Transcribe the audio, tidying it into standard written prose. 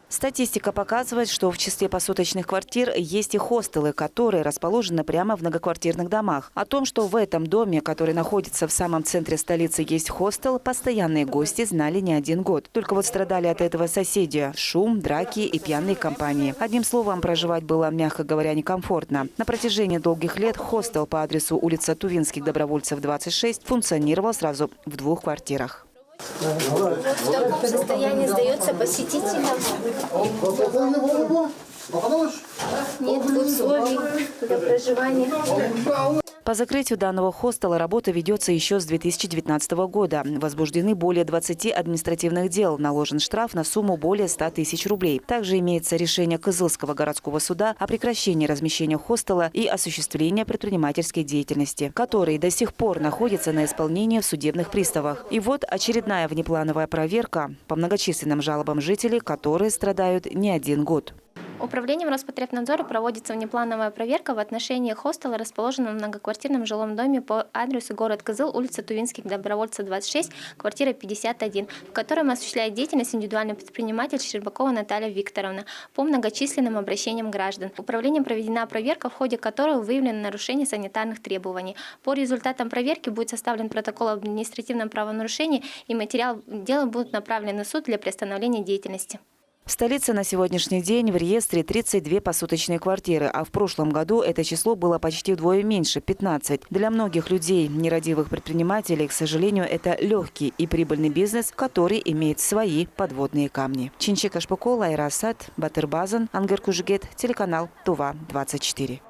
Статистика показывает, что в числе посуточных квартир есть и хостелы, которые расположены прямо в многоквартирных домах. О том, что в этом доме, который находится в самом центре столицы, есть хостел, постоянные гости знали не один год. Только вот страдали от этого соседи – шум, драки и пьяные компании. Одним словом, проживать было, мягко говоря, некомфортно. На протяжении долгих лет хостел по адресу улица Тувинских добровольцев, 26 функционировал сразу в 2 квартирах. Вот в таком состоянии сдается посетителям. Нет условий для проживания. По закрытию данного хостела работа ведется еще с 2019 года. Возбуждены более 20 административных дел. Наложен штраф на сумму более 100 тысяч рублей. Также имеется решение Кызылского городского суда о прекращении размещения хостела и осуществления предпринимательской деятельности, который до сих пор находится на исполнении в судебных приставах. И вот очередная внеплановая проверка по многочисленным жалобам жителей, которые страдают не один год. Управлением Роспотребнадзора проводится внеплановая проверка в отношении хостела, расположенного в многоквартирном жилом доме по адресу город Кызыл, улица Тувинских добровольцев, 26, квартира 51, в котором осуществляет деятельность индивидуальный предприниматель Щербакова Наталья Викторовна по многочисленным обращениям граждан. Управлением проведена проверка, в ходе которой выявлено нарушение санитарных требований. По результатам проверки будет составлен протокол об административном правонарушении, и материал дела будут направлены в суд для приостановления деятельности. В столице на сегодняшний день в реестре 32 посуточные квартиры, а в прошлом году это число было почти вдвое меньше – 15. Для многих людей, нерадивых предпринимателей, к сожалению, это легкий и прибыльный бизнес, который имеет свои подводные камни. Чинчик Ашпокол, Айрасат, Батырбазан, Ангер Кужгет, телеканал Тува 24.